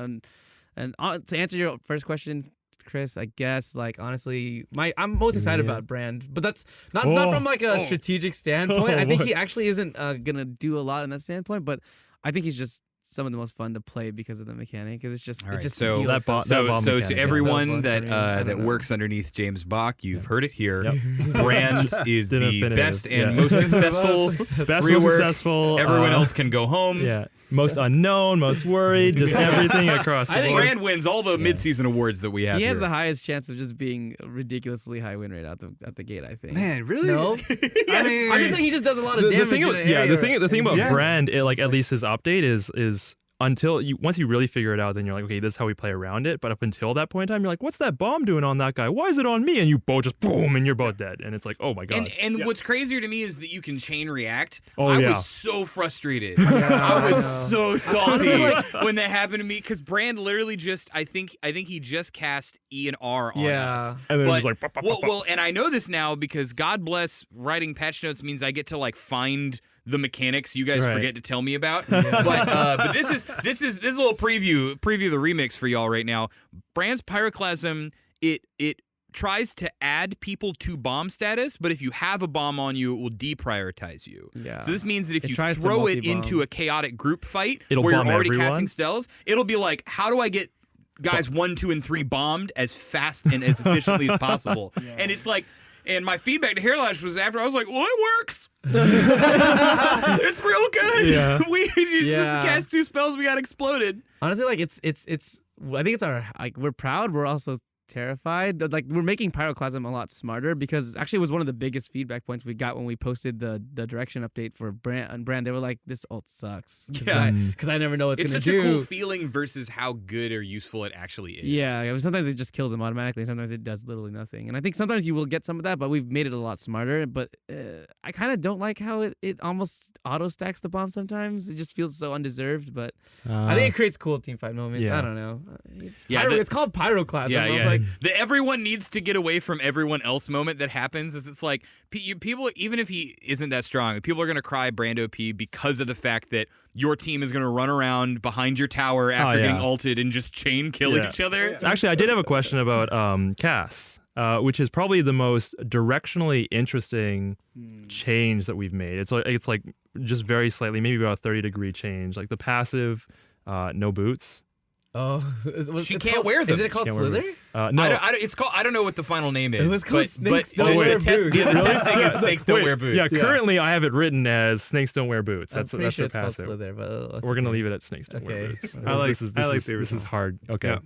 And to answer your first question, Chris, I guess like honestly, I'm most excited about Brand, but that's not from like a strategic standpoint. I think he actually isn't gonna do a lot in that standpoint, but I think he's just some of the most fun to play because of the mechanic. Because it's just All right, just so feels that So mechanic to is everyone so fun that for me. I don't know. works underneath James Bach, you've heard it here. Yep. Brand is the Definitive, best and yeah. most successful. Best, rework. most successful. Everyone else can go home. Yeah. Most unknown, most worried, just everything across the I think board. Brand wins all the mid-season awards that we have. He has here. the highest chance of just being a ridiculously high win rate at the gate. I think. Man, really? No, I mean, I'm just saying he just does a lot of the damage. thing, in about- an yeah, area. the thing about Yeah. Brand, like at least his update is until you once you really figure it out, then you're like, okay, this is how we play around it. But up until that point in time, you're like, what's that bomb doing on that guy? Why is it on me? And you both just boom, and you're both dead. And it's like, oh my god. And what's crazier to me is that you can chain react. Oh, I yeah. was so frustrated. I was so salty when that happened to me because Brand literally just I think he just cast E and R on us. And then it But, was like, pop, pop, pop, pop. well, and I know this now because God bless writing patch notes means I get to like find the mechanics you guys Right. forget to tell me about. But this is a little preview of the remix for y'all right now. Brand's Pyroclasm, it tries to add people to bomb status, but if you have a bomb on you, it will deprioritize you. Yeah. So this means that if It you tries to throw it multi-bomb. into a chaotic group fight It'll where you're bomb already everyone? casting spells, it'll be like, how do I get guys 1, 2, and 3 bombed as fast and as efficiently as possible? And it's like, and my feedback to Hairlash was after I was like, well, it works. It's real good. Yeah. We just cast 2 spells, we got exploded. Honestly, like it's. I think it's our like we're proud. We're also terrified. Like we're making Pyroclasm a lot smarter because actually it was one of the biggest feedback points we got when we posted the direction update for Brand. They were like, "This ult sucks." Yeah. because I never know what it's It's gonna such do. a cool feeling versus how good or useful it actually is. Yeah, sometimes it just kills them automatically. And sometimes it does literally nothing. And I think sometimes you will get some of that, but we've made it a lot smarter. But I kind of don't like how it almost auto stacks the bomb sometimes. It just feels so undeserved. But I think it creates cool teamfight moments. yeah. I don't know. Yeah, It's called Pyroclasm. Yeah, I was yeah. like, The everyone needs to get away from everyone else moment that happens is it's like people, even if he isn't that strong, people are going to cry Brand OP because of the fact that your team is going to run around behind your tower after yeah. getting ulted and just chain kill Yeah. each other. Actually, I did have a question about Cass, which is probably the most directionally interesting change that we've made. It's like just very slightly, maybe about a 30-degree change. Like the passive, no boots. oh, She can't wear them. Is it called Can't wear Slither? boots. No. I don't know what the final name is. It was called but, Snakes but, Don't but Wear the test, Boots. yeah, the testing is snakes don't Wait, wear boots. Yeah, currently I have it written as snakes don't wear boots. I'm That's pretty that's sure their it's called passive. Slither, but We're gonna leave it at snakes don't wear Okay. boots. I like- this is, I this like is, the this is original. hard. Okay. Yeah.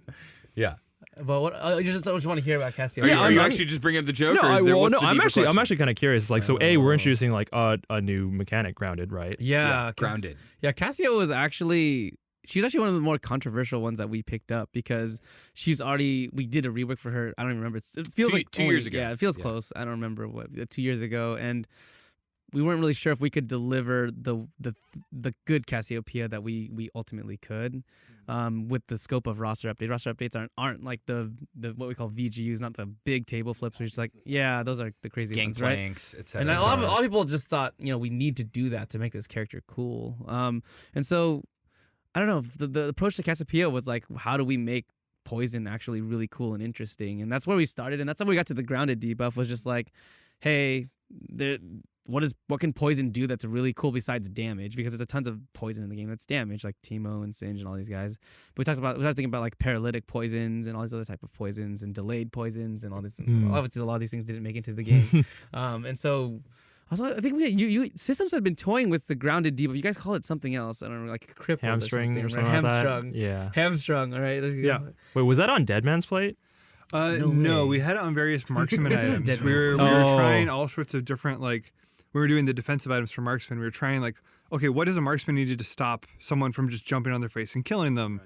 Yeah. But what? You just want to hear about Cassio. Are you I'm- actually just bringing up the joke? No, or is there, what's the I'm deeper actually question? kind of curious. Like, so we're introducing like a new mechanic, grounded, right? Yeah, grounded. Yeah, Cassio was she's actually one of the more controversial ones that we picked up because we did a rework for her. I don't even remember. It feels like 2 years ago. Yeah, it feels Yeah. close. I don't remember 2 years ago, and we weren't really sure if we could deliver the good Cassiopeia that we ultimately could. With the scope of roster update. Roster updates aren't like the what we call VGUs, not the big table flips. Where it's like, yeah, those are the crazy ones, right? Gangplanks, etc. And a lot of people just thought, we need to do that to make this character cool. And so I don't know. The approach to Cassiopeia was like, how do we make poison actually really cool and interesting? And that's where we started. And that's how we got to the grounded debuff. Was just like, hey, what can poison do that's really cool besides damage? Because there's a tons of poison in the game that's damage, like Teemo and Singe and all these guys. But we started thinking about like paralytic poisons and all these other type of poisons and delayed poisons and all this. Obviously, a lot of these things didn't make it into the game. And so also, I think you systems had been toying with the grounded debuff. You guys call it something else. I don't know, like crippled Hamstring or or something something, like that. hamstrung. Yeah. Hamstrung. All right. Yeah. Wait, was that on Deadman's Plate? No, we had it on various marksman items. Dead We were man's trying all sorts of different, like, we were doing the defensive items for marksman. We were trying, like, okay, what does a marksman need to stop someone from just jumping on their face and killing them?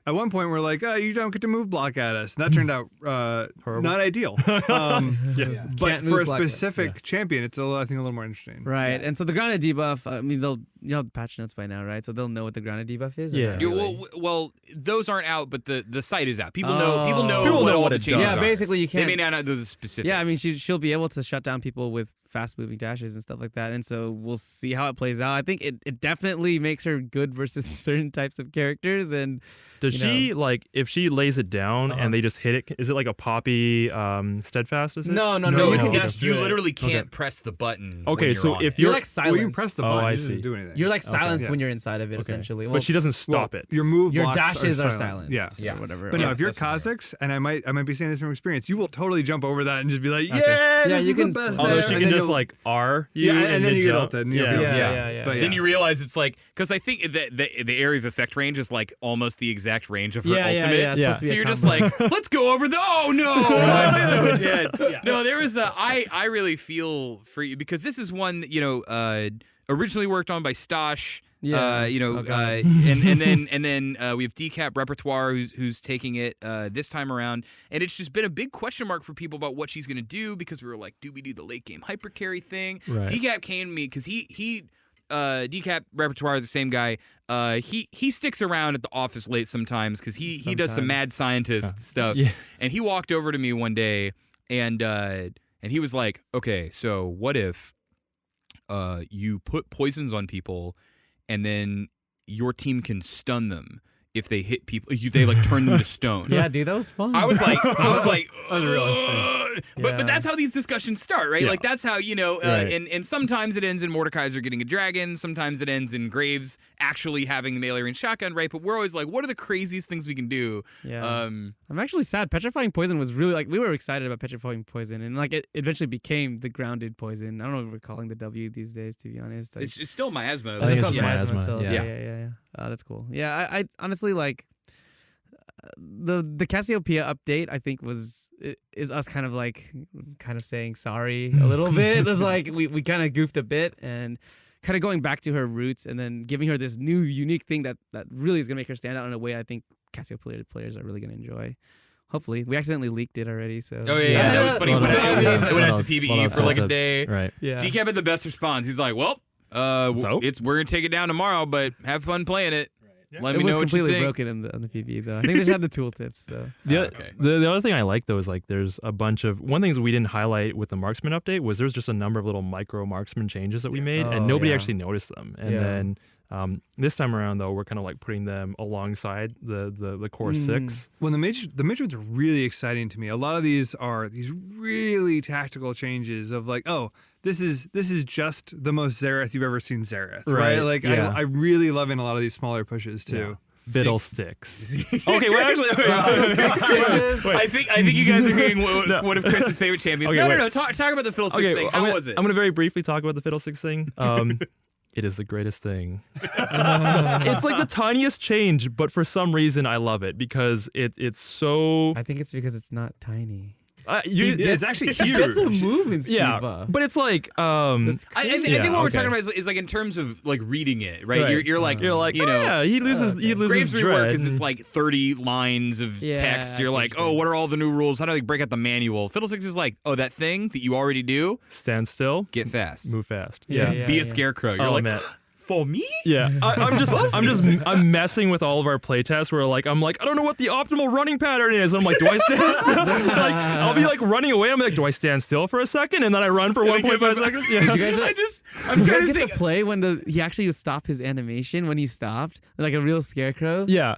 At one point, we're like, you don't get to move block at us. And that turned out not ideal. But Can't for move a block at- specific champion, it's, I think, a little more interesting. Right. And so the grounded debuff, I mean, you have the patch notes by now, right? So they'll know what the grounded debuff is? or Yeah. not Yeah, really? well, those aren't out, but the site is out. People Oh. know People what know all what the it changes does. Yeah, are. basically you They can't. may not know the specifics. Yeah, I mean, she'll be able to shut down people with fast moving dashes and stuff like that. And so we'll see how it plays out. I think it definitely makes her good versus certain types of characters. And does she like if she lays it down and they just hit it? Is it like a Poppy steadfast? Is it? No. You literally can't press the button. Okay, when so you're if You're you're like silent. Well, you press the button. I It see. doesn't do anything. You're like silenced Yeah. when you're inside of it, essentially. but she doesn't stop it. Your move Your blocks dashes are silent. silenced. Yeah. Or whatever. But no, Yeah, if you're that's what I mean. Kazakhs, and I might be saying this from experience, you will totally jump over that and just be like, Okay. yeah, Yeah, this you is can- the best. Although ever. she And can then just you'll- like R you Yeah, and then you get mid-jump. ulted. And Yeah. Yeah. But Then you realize it's like because I think the area of effect range is like almost the exact range of her ultimate. It's supposed to be So a you're just combo. like, let's go over the. Oh no, I'm so dead. No, there was a. I really feel for you because this is one that originally worked on by Stosh. Yeah. And then we have Decap Repertoire who's taking it this time around, and it's just been a big question mark for people about what she's gonna do because we were like, do we do the late game hyper carry thing? Right. Decap came to me because he Decap Repertoire, the same guy. He sticks around at the office late sometimes because he does some mad scientist stuff. Yeah. And he walked over to me one day and he was like, okay, so what if you put poisons on people and then your team can stun them if they hit people, they like turn them to stone. Yeah, dude, that was fun. I was like, That was real interesting. but Yeah. that's how these discussions start, right? Yeah. Like that's how Right. and sometimes it ends in Mordekaiser getting a dragon, sometimes it ends in Graves actually having the melee range shotgun, right? But we're always like, what are the craziest things we can do? Yeah. Um, I'm actually sad. Petrifying Poison was really like we were excited about Petrifying Poison, and like it eventually became the Grounded Poison. I don't know what we're calling the W these days, to be honest. Like, it's still miasma. I think it's called just miasma miasma, still. yeah. Yeah. That's cool. Yeah, I honestly like the Cassiopeia update. I think is us kind of saying sorry a little bit. It was like we kind of goofed a bit and kind of going back to her roots and then giving her this new unique thing that really is gonna make her stand out in a way I think Cassiopeia players are really gonna enjoy. Hopefully, we accidentally leaked it already. So Oh yeah, that was funny. Well, It went out to well, PvE for like a day. Right. yeah. Decap had the best response. He's like, well, So? we're gonna take it down tomorrow, but have fun playing it. Let It me was know what you completely think. broken on the PvE though. I think they just had the tooltips. So Okay. The other thing I like though is like there's a bunch of one thing that we didn't highlight with the marksman update was there's just a number of little micro marksman changes that we made Oh, and nobody yeah. actually noticed them. And Yeah. then this time around though we're kind of like putting them alongside the core six. Well, the mage ones are really exciting to me. A lot of these are these really tactical changes of like, oh, this is just the most Xerath you've ever seen Xerath, right? Right, Like yeah. I'm really loving a lot of these smaller pushes too. Fiddlesticks. Okay, well actually wait. I think you guys are getting one of Chris's favorite champions. Okay, no. wait. Talk about the Fiddlesticks thing. How was it? I'm gonna very briefly talk about the Fiddlesticks thing. It is the greatest thing. It's like the tiniest change, but for some reason I love it because it's so. I think it's because it's not tiny. It's actually He gets a huge. move in Yeah, buff. but it's like I think what we're okay. talking about is like in terms of like reading it, right? Right. You're like you know, yeah, he loses Graves rework dread. is just like 30 lines of Yeah, text. I You're see like, what you're oh, saying. what are all the new rules? How do I break out the manual? Fiddlesticks is like, oh, that thing that you already do, stand still, get fast. move fast. Yeah, Yeah, yeah. Be a scarecrow. You're like, man. for me? Yeah, I'm messing with all of our playtests where I'm like, I don't know what the optimal running pattern is. I'm like, do I stand still? Like, I'll be like running away. I'm like, do I stand still for a second and then I run for 1.5 seconds? Yeah. Did you guys, I'm you trying guys to get think. to play when he actually stopped his animation when he stopped, like a real scarecrow? Yeah.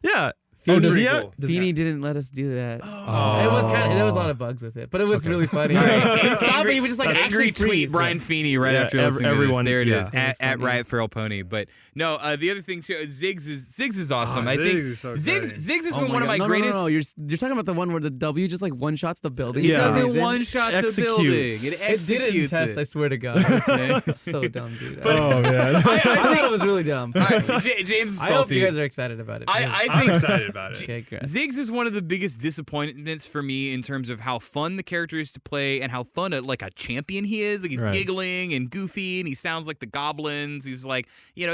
That's does pretty he cool. Feeny didn't let us do that. Oh. It was there was a lot of bugs with it, but it was really funny. Right. He stopped and he was just like Angry actually tweet freeze. Brian Feeney right Yeah, after listening everyone- to this. There it yeah. is. That was At funny. Riot Feral Pony. But no, the other thing too, Ziggs is awesome. Oh, I think Ziggs is so Ziggs exciting. has Oh been one of God. my No, greatest. No, you're talking about the one where the W just like one shots the building. It Yeah. doesn't Amazing. one shot the Executes. building. It It did it in executes test. it. I swear to God. So dumb, dude. Oh man. I thought it was really dumb. All right, James is I hope salty. you guys are excited about it. I I'm think excited about it. Okay, great. Ziggs is one of the biggest disappointments for me in terms of how fun the character is to play and how fun a champion he is. Like he's Right. giggling and goofy and he sounds like the goblins. He's like,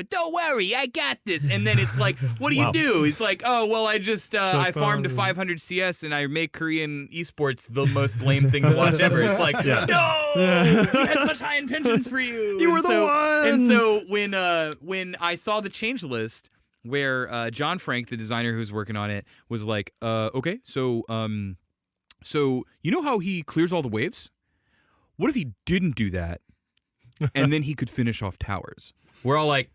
don't worry, I got this. And then it's like, what do you Wow. do? He's like, oh, well, I just I farmed to fun. 500 CS and I make Korean esports the most lame thing to watch ever. It's like, no, we had such high intentions for you. You And were the so, one. And so when I saw the change list where John Frank, the designer who's working on it, was like, okay, so you know how he clears all the waves? what if he didn't do that, and then he could finish off towers? We're all like,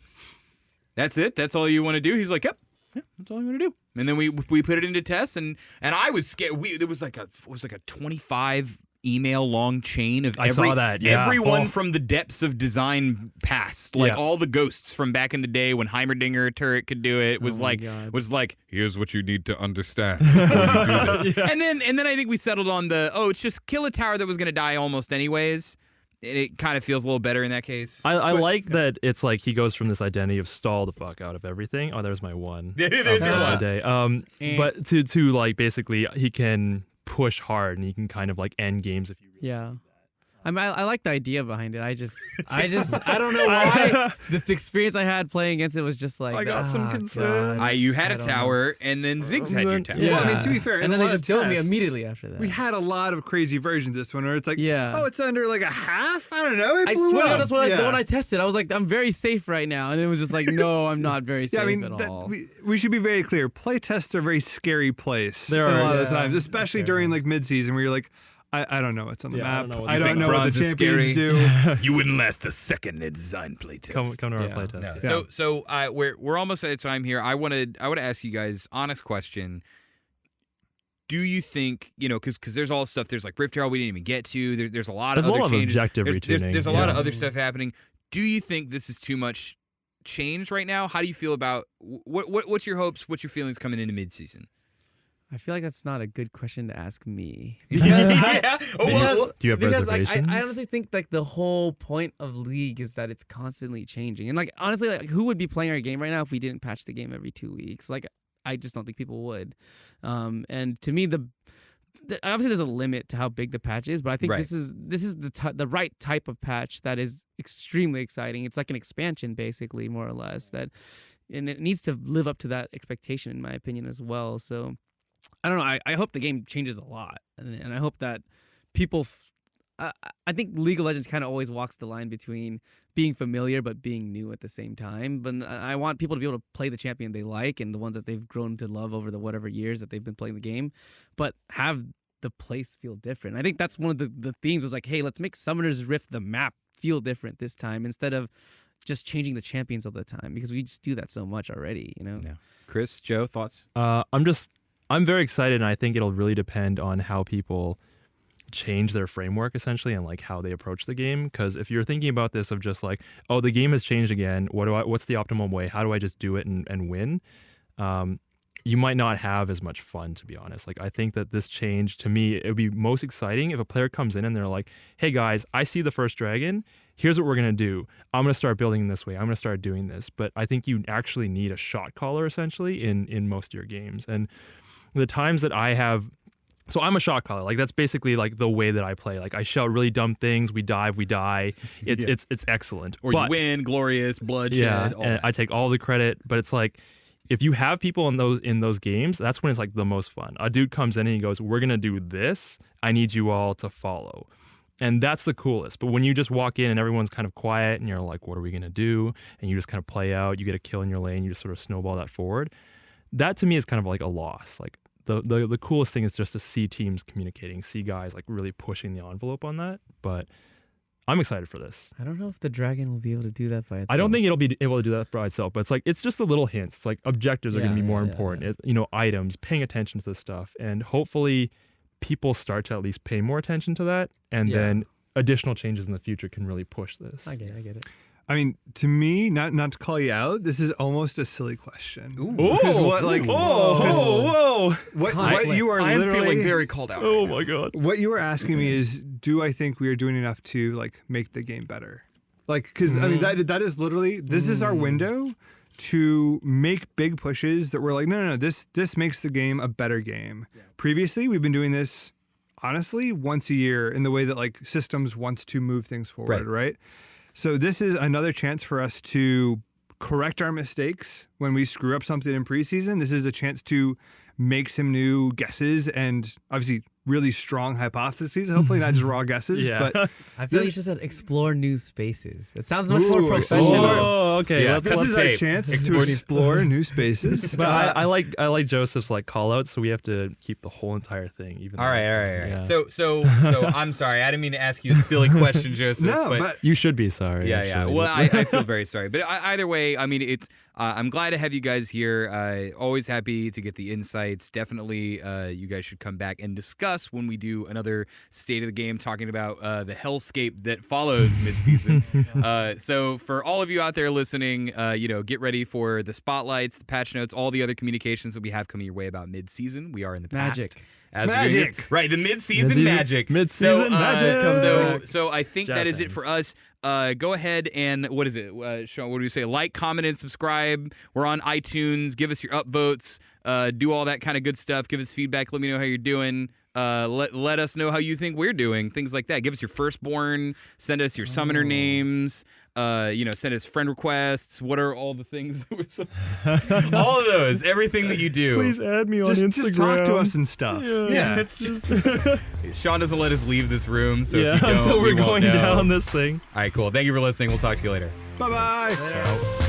that's it? That's all you want to do? He's like, yep, that's all I want to do. And then we put it into tests, and I was scared. There was like a 25 email long chain of I saw that. Yeah. Everyone from the depths of design past, like all the ghosts from back in the day when Heimerdinger turret could do it, was like, here's what you need to understand before you do this. And then I think we settled on it's just kill a tower that was going to die almost anyways. It kind of feels a little better in that case. I like that it's like he goes from this identity of stall the fuck out of everything. Oh, there's my one. There's your one. Day. But to like basically he can push hard and he can kind of like end games if you really do that. I like the idea behind it. I don't know why the experience I had playing against it was just like I got some concerns. You had a tower and then Ziggs had your tower. Yeah. Well, I mean, to be fair, and then they just killed me immediately after that. We had a lot of crazy versions of this one where it's like, oh, it's under like a half? I don't know. I swear that's what the one I tested. I was like, I'm very safe right now. And it was just like, no, I'm not very safe at all. We should be very clear. Play tests are a very scary place there are a lot of times, especially during like mid-season where you're like, I don't know what's on the map. I don't know what the champions do. You wouldn't last a second in design playtest. Come to our playtest. No. So we're almost at time here. I want to ask you guys honest question. Do you think, because there's all stuff, there's like Rift Herald we didn't even get to. There's a lot of other changes. Objective retuning. There's a lot of other stuff happening. Do you think this is too much change right now? How do you feel about what's your hopes? What's your feelings coming into midseason? I feel like that's not a good question to ask me. Do you have reservations? I honestly think like the whole point of League is that it's constantly changing. And like honestly, like who would be playing our game right now if we didn't patch the game every 2 weeks? Like I just don't think people would. And to me, obviously there's a limit to how big the patch is, but I think this is the right type of patch that is extremely exciting. It's like an expansion, basically, more or less. And it needs to live up to that expectation, in my opinion, as well. So. I don't know. I hope the game changes a lot, and I hope that people. I think League of Legends kind of always walks the line between being familiar but being new at the same time. But I want people to be able to play the champion they like and the ones that they've grown to love over the whatever years that they've been playing the game, but have the place feel different. I think that's one of the themes was like, hey, let's make Summoner's Rift the map feel different this time instead of just changing the champions all the time because we just do that so much already. Yeah. Chris, Joe, thoughts? I'm very excited, and I think it'll really depend on how people change their framework, essentially, and like how they approach the game. Because if you're thinking about this of just like, oh, the game has changed again, what's the optimal way? How do I just do it and win? You might not have as much fun, to be honest. Like, I think that this change, to me, it would be most exciting if a player comes in and they're like, hey guys, I see the first dragon. Here's what we're going to do. I'm going to start building this way. I'm going to start doing this. But I think you actually need a shot caller, essentially, in most of your games. And the times that I have, so I'm a shot caller. Like that's basically like the way that I play. Like I shout really dumb things. We dive, we die. It's excellent. Or you win, glorious, bloodshed. Yeah, and I take all the credit. But it's like if you have people in those games, that's when it's like the most fun. A dude comes in and he goes, "We're gonna do this. I need you all to follow." And that's the coolest. But when you just walk in and everyone's kind of quiet and you're like, "What are we gonna do?" and you just kind of play out. You get a kill in your lane. You just sort of snowball that forward. That to me is kind of like a loss. Like the coolest thing is just to see teams communicating, see guys like really pushing the envelope on that. But I'm excited for this. I don't know if the dragon will be able to do that by itself. I don't think it'll be able to do that by itself, but it's just the little hints. It's like objectives are going to be more important. Items, paying attention to this stuff, and hopefully people start to at least pay more attention to that, and then additional changes in the future can really push this. I get it. I mean, to me, not to call you out, this is almost a silly question. Ooh. What you are I am literally feeling very called out. Oh right my god. What you were asking me is, do I think we are doing enough to like make the game better? Like, because I mean, that is literally this is our window to make big pushes that we're like, no, this makes the game a better game. Yeah. Previously, we've been doing this honestly once a year in the way that like systems wants to move things forward, right? So this is another chance for us to correct our mistakes when we screw up something in preseason. This is a chance to make some new guesses and obviously really strong hypotheses. Hopefully not just raw guesses. Yeah. But I feel like you should said explore new spaces. It sounds much more professional. Oh, okay. Yeah. this is our chance to explore new spaces. But I like Joseph's like call out, so we have to keep the whole entire thing. Even All right. Yeah. So I'm sorry. I didn't mean to ask you a silly question, Joseph. No, but but You should be sorry. yeah. actually. Well, I feel very sorry. But either way, I mean, it's. I'm glad to have you guys here. Always happy to get the insights. Definitely, you guys should come back and discuss when we do another State of the Game, talking about the hellscape that follows Midseason. So for all of you out there listening, get ready for the spotlights, the patch notes, all the other communications that we have coming your way about Midseason. We are in the past. Magic. As we're doing this. Right, the mid-season magic. Mid-season magic. So I think that is it for us. Go ahead and, what is it, Sean, what do we say? Like, comment, and subscribe. We're on iTunes. Give us your upvotes. Do all that kind of good stuff. Give us feedback. Let me know how you're doing. Let us know how you think we're doing. Things like that. Give us your firstborn. Send us your summoner names. Send us friend requests. What are all the things that we're supposed to all of those. Everything that you do. Please add me on Instagram. just talk to us and stuff. Yeah, it's just Sean doesn't let us leave this room, so if you don't, until we we're won't going know. down this thing. All right, cool. Thank you for listening. We'll talk to you later. Bye-bye. Ciao.